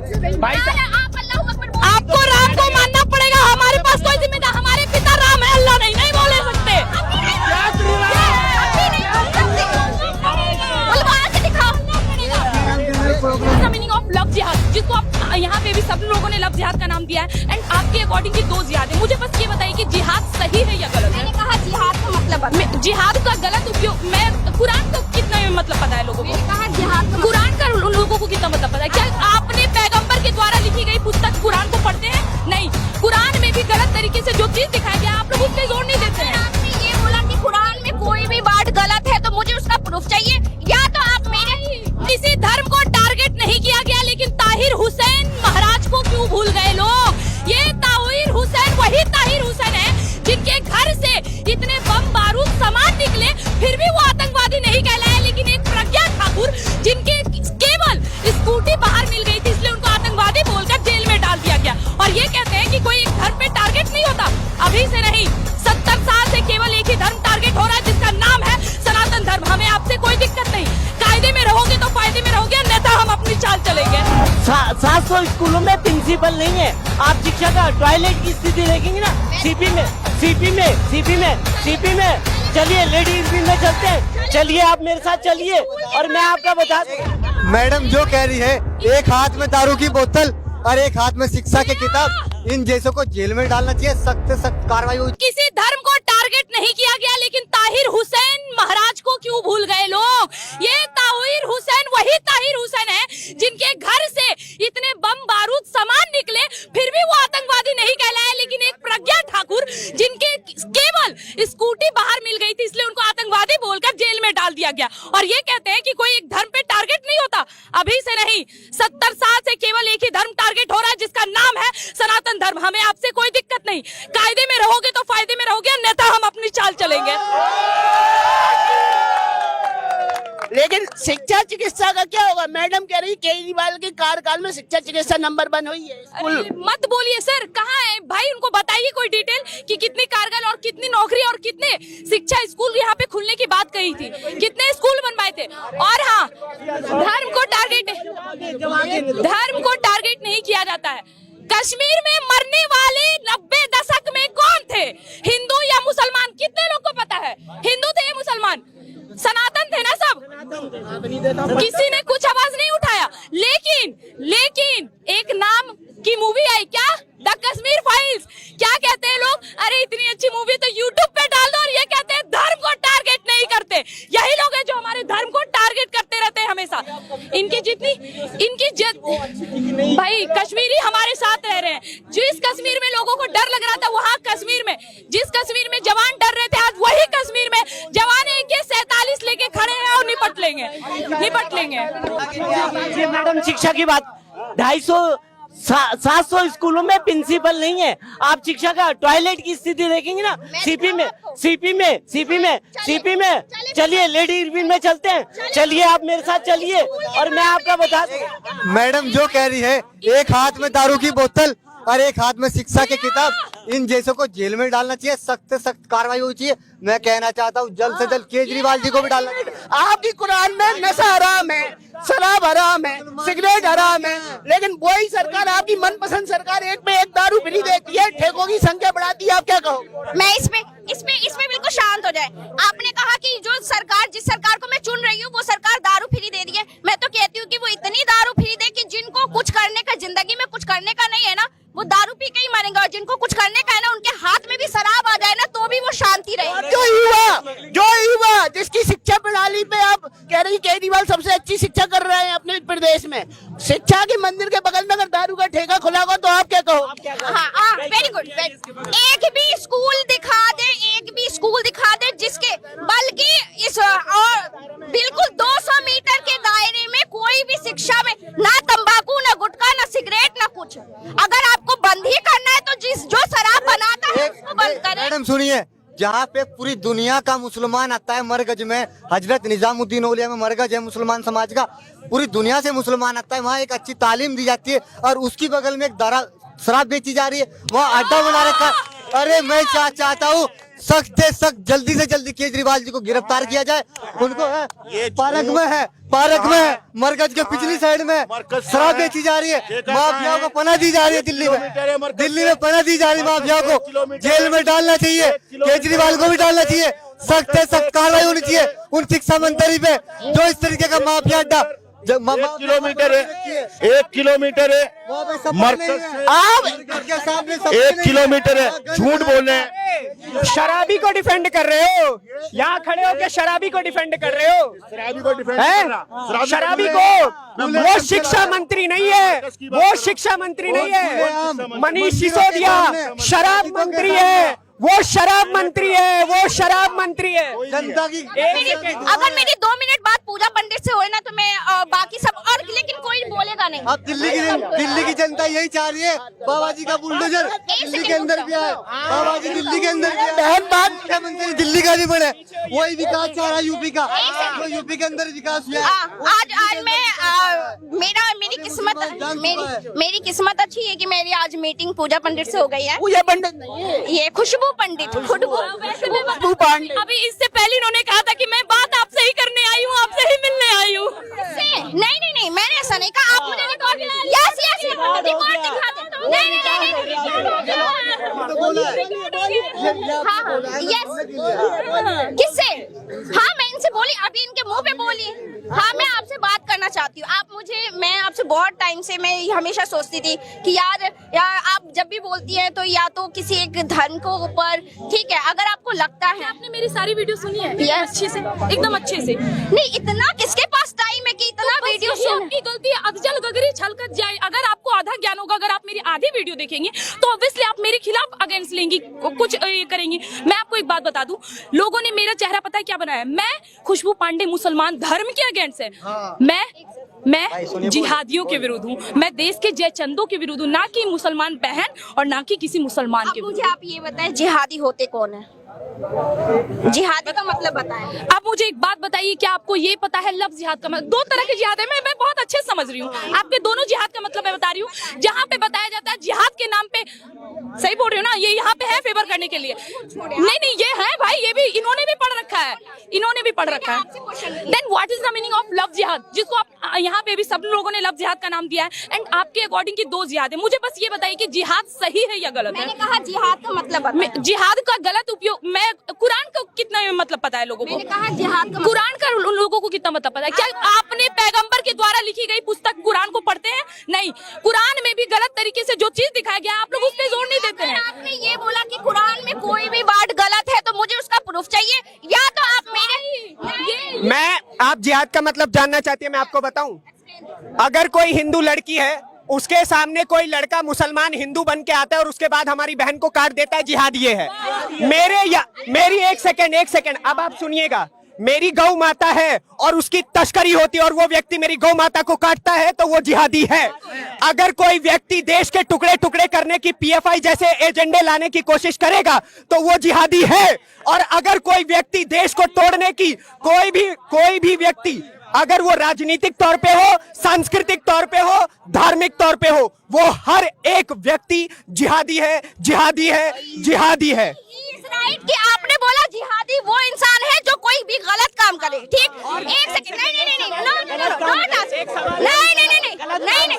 भाई आपको राम को मानना पड़ेगा, हमारे पास कोई जिम्मेदार, हमारे पिता राम है, अल्लाह नहीं, नहीं बोले सकते। मीनिंग ऑफ लव जिहाद, जिसको आप यहाँ पे भी सब लोगों ने लव जिहाद का नाम दिया है, एंड आपके अकॉर्डिंग की 2 जिहाद है। मुझे बस ये बताइए कि जिहाद सही है या गलत है? मैंने कहा जिहाद का मतलब जिहाद का गलत उपयोग, मैं कुरान का कितना मतलब पता है लोगों को? मैंने कहा जिहाद का कुरान का लोगों को कितना मतलब पता है? क्या आपने पैगंबर के द्वारा लिखी गई पुस्तक कुरान को पढ़ते हैं? नहीं, कुरान में भी गलत तरीके से जो चीज दिखाया गया आप लोग उस पे जोर नहीं देते हैं। आपने ये बोला कि कुरान में कोई भी बात गलत है, तो मुझे उसका प्रूफ चाहिए, या तो आप मेरे किसी धर्म को टारगेट नहीं किया गया, लेकिन ताहिर हुसैन महाराज को क्यों भूल गए लोग? ये ताहिर हुसैन वही ताहिर हुसैन है जिनके घर से इतने बम बारूद सामान निकले, फिर भी वो आतंकवादी नहीं कहलाए। लेकिन एक प्रज्ञा ठाकुर जिनके केवल स्कूटी बाहर मिल गई थी, इसलिए उनको आतंकवादी बोलकर जेल में डाल दिया गया। और ये कहते हैं कि कोई एक धर्म पे टारगेट नहीं होता। अभी से नहीं, 70 साल से केवल एक ही धर्म टारगेट हो रहा है, जिसका नाम है सनातन धर्म। हमें आपसे कोई दिक्कत नहीं, कायदे में रहोगे तो फायदे में रहोगे, अन्यथा हम अपनी चाल चलेंगे। 700 स्कूलों में प्रिंसिपल नहीं है। आप शिक्षा का टॉयलेट की स्थिति देखेंगे ना, सीपी में चलिए, लेडीज में चलते हैं, चलिए आप मेरे साथ चलिए और मैं आपका बता दूं। मैडम जो कह रही है, एक हाथ में दारू की बोतल और एक हाथ में शिक्षा की किताब, इन जैसों को जेल में डालना चाहिए, सख्त से सख्त कार्रवाई हो। किसी धर्म को टारगेट नहीं किया गया, लेकिन ताहिर हुसैन महाराज को क्यों भूल गए लोग? ये ताहिर हुसैन वही ताहिर हुसैन है जिनके घर से इतने बम बारूद सामान निकले, फिर भी वो आतंकवादी नहीं कहलाए। लेकिन एक प्रज्ञा ठाकुर जिनके केवल स्कूटी बाहर मिल गई थी, इसलिए उनको आतंकवादी बोलकर जेल में डाल दिया गया। और ये कहते हैं कि कोई एक धर्म पे टारगेट नहीं होता। अभी से नहीं, 70 साल से केवल एक ही धर्म टारगेट हो रहा है, जिसका नाम है सनातन धर्म। हमें आपसे कोई दिक्कत नहीं, कायदे में रहोगे तो फायदे में रहोगे, अन्यथा हम अपनी चाल चलेंगे। लेकिन शिक्षा चिकित्सा का क्या होगा? मैडम कह रही केजरीवाल के कार्यकाल में शिक्षा चिकित्सा नंबर 1 हुई है। मत बोलिए सर, कहाँ है भाई? उनको बताइए कोई डिटेल कि कितनी कारगर और कितनी नौकरी और कितने शिक्षा स्कूल यहाँ पे खुलने की बात कही थी, कितने स्कूल बनवाए थे। और हाँ, धर्म को टारगेट नहीं किया जाता है। कश्मीर में मरने वाले 90 दशक में कौन थे? हिंदू या मुसलमान? कितने लोग को पता है? हिंदू थे या मुसलमान? सनातन थे ना सब? किसी ने कुछ आवाज नहीं उठाया। लेकिन एक नाम की मूवी आई क्या, द कश्मीर फाइल्स। क्या कहते हैं लोग? अरे इतनी अच्छी मूवी तो यूट्यूब पे डाल दो, और ये कहते हैं धर्म को टारगेट नहीं करते। यही लोग हैं जो हमारे धर्म को टारगेट करते रहते हैं हमेशा। भाई कश्मीरी हमारे साथ रह रहे हैं। जिस कश्मीर में लोगों को डर लग रहा था, वहाँ कश्मीर में जिस कश्मीर में जवान डर रहे थे, आज वही कश्मीर में जवान AK-47 लेके खड़े हैं और निपट लेंगे। मैडम शिक्षा की बात, 700 स्कूलों में प्रिंसिपल नहीं है। आप शिक्षा का टॉयलेट की स्थिति देखेंगे ना, सीपी में चलिए, लेडीज में चलते हैं, चलिए आप मेरे साथ चलिए और मैं आपका बता दूं। मैडम जो कह रही है, एक हाथ में दारू की बोतल और एक हाथ में शिक्षा की किताब, इन जैसों को जेल में डालना चाहिए, सख्त से सख्त कार्रवाई होनी चाहिए। मैं कहना चाहता हूँ जल्द से जल्द केजरीवाल जी को भी डालना चाहिए। आपकी कुरान में नशा हराम है, शराब हराम है, सिगरेट हराम है, लेकिन वही सरकार, आपकी मनपसंद सरकार, एक पे एक दारू फ्री देती है, ठेकों की संख्या बढ़ाती है। आप क्या कहो? मैं इसमें बिल्कुल शांत हो जाए। आपने कहा कि जिस सरकार को मैं चुन रही हूँ, वो सरकार दारू फ्री दे रही है। मैं तो कहती हूँ कि वो इतनी दारू फ्री दे कि जिनको कुछ करने का, जिंदगी में कुछ करने का नहीं है ना, वो दारू पी के ही मरेंगे। और जिनको कुछ करने का है ना, उनके हाथ में भी शराब आ जाए ना, तो भी वो शांति रहेगी। जो युवा जिसकी शिक्षा प्रणाली पे आप कह रही केजरीवाल सबसे अच्छी शिक्षा कर रहे हैं अपने प्रदेश में, शिक्षा के मंदिर के बगल में अगर दारू का ठेका खुला होगा तो आप क्या कहो? हाँ, वेरी गुड। एक भी स्कूल दिखा दे जिसके, बल्कि इस और बिल्कुल 200 मीटर के दायरे में कोई भी शिक्षा में ना तंबाकू, ना गुटखा, ना सिगरेट, ना कुछ। अगर आपको बंद ही करना है तो जो शराब बनाता है उसको बंद करें। मैडम सुनिए, जहाँ पे पूरी दुनिया का मुसलमान आता है मरकज में, हजरत निजामुद्दीन औलिया में मरकज है मुसलमान समाज का, पूरी दुनिया से मुसलमान आता है, वहाँ एक अच्छी तालीम दी जाती है, और उसकी बगल में एक शराब बेची जा रही है, वहाँ अड्डा बना रखा है। अरे मैं चाहता हूँ सख्त से सख्त जल्दी से जल्दी केजरीवाल जी को गिरफ्तार किया जाए। उनको है पार्क में है, मरकज के पिछली साइड में शराब बेची जा रही है, माफियाओं को पनाह दी जा रही है। दिल्ली में पनाह दी जा रही है माफियाओं को। जेल में डालना चाहिए, केजरीवाल को भी डालना चाहिए। सख्त से सख्त कार्रवाई होनी चाहिए उन शिक्षा मंत्री पे जो इस तरीके का माफिया अड्डा। 1 किलोमीटर है मरकज से, आप 1 किलोमीटर है, झूठ बोल रहे हैं। शराबी को डिफेंड कर रहे हो, यहाँ खड़े होकर शराबी को डिफेंड कर रहे हो। शराबी को, वो शिक्षा मंत्री नहीं है, वो शिक्षा मंत्री नहीं है। मनीष सिसोदिया शराब मंत्री है, वो शराब मंत्री है, वो शराब मंत्री है। जनता की अगर मेरी 2 मिनट बाद पूजा पंडित से होए ना तो मैं बाकी सब और, लेकिन कोई बोलेगा नहीं। अब दिल्ली की जनता यही चाह रही है बाबा जी का बुलडोजर दिल्ली के अंदर भी आए, बाबा जी दिल्ली के अंदर भी बहन बात मुख्यमंत्री दिल्ली का भी बने, वही विकास चाह रहा है यूपी का, जो यूपी के अंदर विकास हुआ है। आज मैं मेरी किस्मत अच्छी है कि मेरी आज मीटिंग पूजा पंडित से हो गई है। पूजा पंडित नहीं है, ये खुशबू पंडित, खुशबू पांडे। अभी इससे पहले इन्होंने कहा था कि मैं बात आपसे ही करने आई हूँ, आपसे ही मिलने आई हूँ। नहीं मैंने ऐसा नहीं कहा। आप मुझे रिकॉर्ड यस रिकॉर्ड दिखा दो। नहीं हाँ यस किससे? हाँ मैं इनसे बोली, अभी इनके मुंह पे बोली। हाँ मैं आपसे बात करना चाहती हूँ। मैं आपसे बहुत टाइम से मैं हमेशा सोचती थी कि यार आप जब भी बोलती हैं तो या तो किसी एक धर्म को ऊपर, ठीक है, अगर आपको लगता है। आपने मेरी सारी वीडियो सुनी है? Yes. अच्छे से, एकदम अच्छे से। नहीं इतना किसके पास टाइम है कि इतना वीडियो ये आपकी गलती है, अधजल गगरी छलकत जाए। अगर आपको आधा ज्ञान होगा, अगर आप मेरी आधी वीडियो देखेंगे तो ऑब्वियसली आप मेरे खिलाफ अगेंस्ट लेंगी, कुछ करेंगी। मैं आपको एक बात बता दूं, लोगों ने मेरा चेहरा पता है क्या बनाया? मैं खुशबू पांडे मुसलमान धर्म के अगेंस्ट है। मैं जिहादियों के विरुद्ध हूँ, मैं देश के जयचंदों के विरुद्ध हूँ, ना कि मुसलमान बहन और ना कि किसी मुसलमान के विरुद्ध। मुझे आप ये बताएं जिहादी होते कौन है? जिहादी का मतलब बताएं। आप मुझे एक बात बताइए, क्या आपको ये पता है लफ्ज जिहाद का मतलब? 2 तरह के जिहाद है, मैं बहुत अच्छे से समझ रही हूँ। आपके दोनों जिहाद का मतलब मैं बता रही हूँ। जहाँ पे बताया जाता है जिहाद के नाम पे, सही बोल रही हूँ ना, ये यहाँ पे है फेवर करने के लिए। नहीं ये है भाई, ये भी इन्होंने भी पढ़ रखा है, इन्होंने भी पढ़ रखा है। Then what is the meaning of love jihad, जिसको आप यहाँ पे भी सब लोगों ने लव जिहाद का नाम दिया है। एंड आपके अकॉर्डिंग की 2 जिहाद है। मुझे बस ये बताइए कि जिहाद सही है या गलत है? मैंने कहा जिहाद का मतलब जिहाद का गलत उपयोग, मैं कुरान का कितना मतलब पता है लोगों को? मैंने कहा जिहाद का कुरान का उन लोगों को कितना मतलब पता है? क्या आपने पैगंबर के द्वारा लिखी गई पुस्तक कुरान को पढ़ते हैं? नहीं, कुरान में भी गलत तरीके से जो चीज दिखाया गया आप लोग उस पर जोर नहीं देते हैं। आपने ये बोला कि कुरान में कोई भी वर्ड गलत है तो मुझे उसका प्रूफ चाहिए, या तो आप आप जिहाद का मतलब जानना चाहती है, मैं आपको बताऊं। अगर कोई हिंदू लड़की है, उसके सामने कोई लड़का मुसलमान हिंदू बन के आता है और उसके बाद हमारी बहन को काट देता है, जिहाद ये है। मेरी एक सेकंड, अब आप सुनिएगा। मेरी गौ माता है और उसकी तस्करी होती है और वो व्यक्ति मेरी गौ माता को काटता है तो वो जिहादी है। अगर कोई व्यक्ति देश के टुकड़े टुकड़े करने की, पीएफआई जैसे एजेंडे लाने की कोशिश करेगा तो वो जिहादी है। और अगर कोई व्यक्ति देश को तोड़ने की, कोई भी व्यक्ति अगर वो राजनीतिक तौर पे हो, सांस्कृतिक तौर पे हो, धार्मिक तौर पे हो, वो हर एक व्यक्ति जिहादी है, जिहादी है, जिहादी है। राइट कि आपने बोला जिहादी वो इंसान है जो कोई भी गलत काम करे, ठीक? एक सेकंड, नहीं,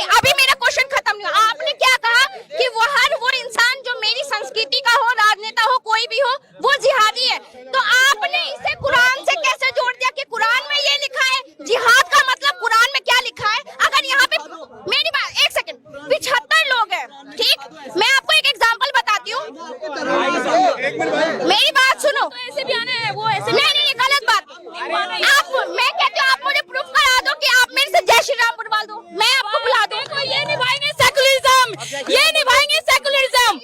अभी मेरा क्वेश्चन खत्म नहीं हुआ। आपने क्या कहा कि वो इंसान जो मेरी संस्कृति का हो, राजनेता हो, कोई भी हो, वो जिहादी है। तो आपने इसे कुरान से कैसे जोड़ दिया कि कुरान में ये लिखा है? जिहाद का मतलब कुरान में क्या लिखा है? अगर यहाँ पे मेरी बात, एक सेकंड, 75 लोग हैं, ठीक? मैं आपको एक एग्जांपल बताती हूँ, मेरी बात सुनो। तो ऐसे भी आना है, वो ऐसे नहीं, ये गलत बात। मैं कहती हूँ आप मुझे प्रूफ करा दो कि आप मेरे से जय श्री राम बुलवा दो, मैं आपको बुला दूँ। ये निभाएंगे सेकुलरिज्म, ये निभाएंगे सेकुलरिज्म।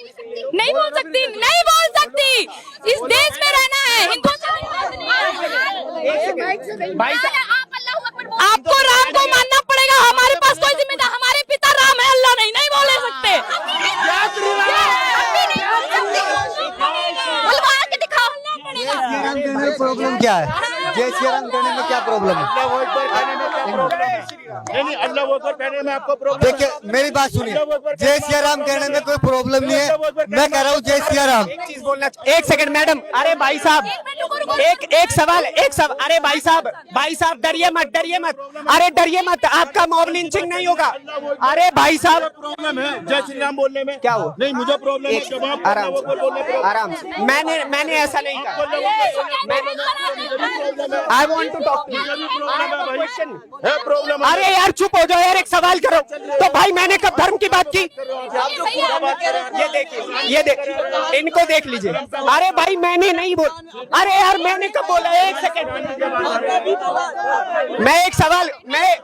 नहीं बोल सकती, नहीं बोल सकती। इस देश में रहना है, हिंदुओं से आपको राम को मानना पड़ेगा। हमारे पास कोई जिम्मेदार, हमारे पिता राम है, अल्लाह नहीं, नहीं बोल सकते। बुलवा के दिखाओ। प्रॉब्लम क्या है? जय श्री राम कहने में क्या प्रॉब्लम है? नहीं अल्लाह वो अकबर कहने में आपको प्रॉब्लम देखिए मेरी बात सुनिए, जय सिया राम कहने में कोई प्रॉब्लम नहीं है, मैं कह रहा हूँ जय सिया राम। एक चीज बोलना, एक सेकंड मैडम, अरे भाई साहब एक सवाल, अरे भाई साहब डरिए मत, अरे डरिए मत, आपका मॉब लिंचिंग नहीं होगा। अरे भाई साहब प्रॉब्लम है जय श्री राम बोलने में, क्या हो? नहीं मुझे प्रॉब्लम है, जब आप आराम से, मैंने ऐसा नहीं कहा। I want to talk. है प्रॉब्लम। अरे यार चुप हो जाओ यार, एक सवाल करो। तो भाई मैंने कब धर्म की बात की? ये देखिए इनको देख लीजिए। अरे भाई मैंने नहीं बोल, अरे यार मैंने कब बोला? एक सेकंड, मैं एक सवाल, मैं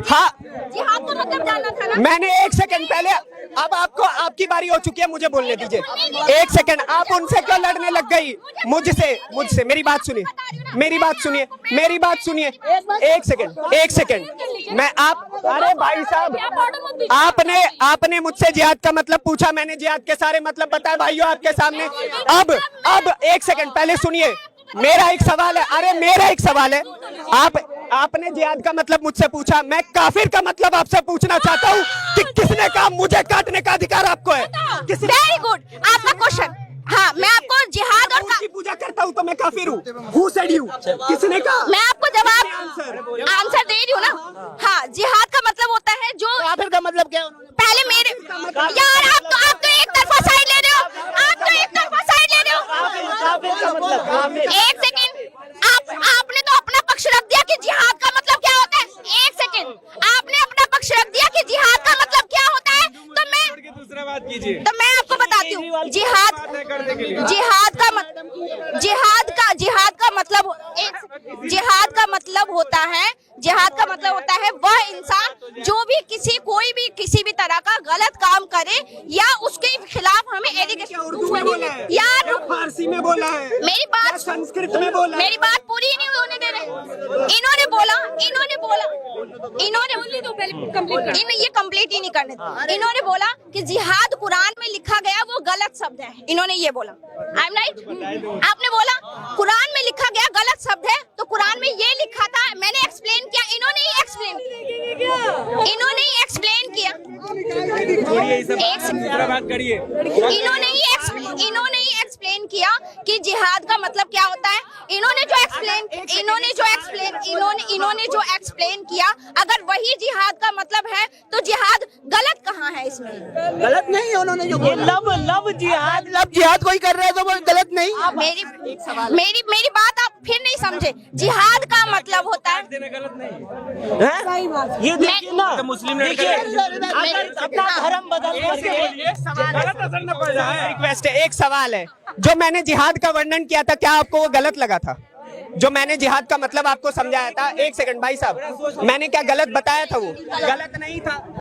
हाँ जिहाद का मतलब जानना था ना। मैंने एक सेकंड पहले, अब आपको आपकी बारी हो चुकी है, मुझे बोलने दीजिए। एक सेकंड, आप उनसे क्यों लड़ने लग गई? मुझसे मेरी बात सुनिए, एक सेकंड मैं आप, अरे भाई साहब आपने मुझसे जिहाद का मतलब पूछा, मैंने जिहाद के सारे मतलब बताए भाइयों आपके सामने। अब एक सेकंड पहले सुनिए, मेरा एक सवाल है, आपने जिहाद का मतलब मुझसे पूछा, मैं काफिर का मतलब आपसे पूछना चाहता हूँ कि किसने कहा मुझे काटने का अधिकार आपको है? वेरी गुड, आपका क्वेश्चन। हाँ, मैं आपको जिहाद और की पूजा करता हूँ तो मैं काफिर हूँ? Who said you? किसने कहा? मैं आपको जवाब आंसर दे रही हूँ ना। हाँ, जिहाद का मतलब होता है जो, काफिर का मतलब क्या? पहले मेरे यार आप तो एक तरफा साइड ले रहे हो, एक सेकंड, आपने तो अपना पक्ष रख दिया कि जिहाद का मतलब क्या होता है। एक सेकंड, आपने अपना पक्ष रख दिया कि जिहाद का मतलब क्या होता है, तो मैं आपको बताती हूँ। जिहाद का मतलब होता है वह इंसान जो भी किसी भी तरह का गलत काम करे या उसके खिलाफ हमें एलिगेशन। यार फारसी में बोला है, मेरी बात, संस्कृत में बोला, मेरी बात पूरी नहीं होने दे रहे। इन्होंने बोला ये कंप्लीट ही नहीं करने थे। इन्होंने बोला कि जिहाद कुरान में लिखा गया वो गलत शब्द है, इन्होंने ये बोला। I am right? आपने बोला कुरान में लिखा गया गलत शब्द है, तो कुरान में ये लिखा था, मैंने एक्सप्लेन किया, इन्होंने ही एक्सप्लेन किया। इन्होंने ही एक्सप्लेन किया कि जिहाद का मतलब क्या होता है। इन्होंने जो एक्सप्लेन किया, अगर वही जिहाद का मतलब है तो जिहाद गलत कहाँ है इसमें? गलत नहीं, उन्होंने जो लव जिहाद कोई कर रहा है तो वो गलत नहीं। मेरी बात आप फिर नहीं समझे। जिहाद का मतलब होता है, ये देखिए ना, मुस्लिम अपना धर्म बदल रिक्वेस्ट है, एक सवाल है, जो मैंने जिहाद का वर्णन किया था क्या आपको वो गलत लगा था? जो मैंने जिहाद का मतलब आपको समझाया था, एक सेकंड भाई साहब, मैंने क्या गलत बताया था? वो गलत नहीं था।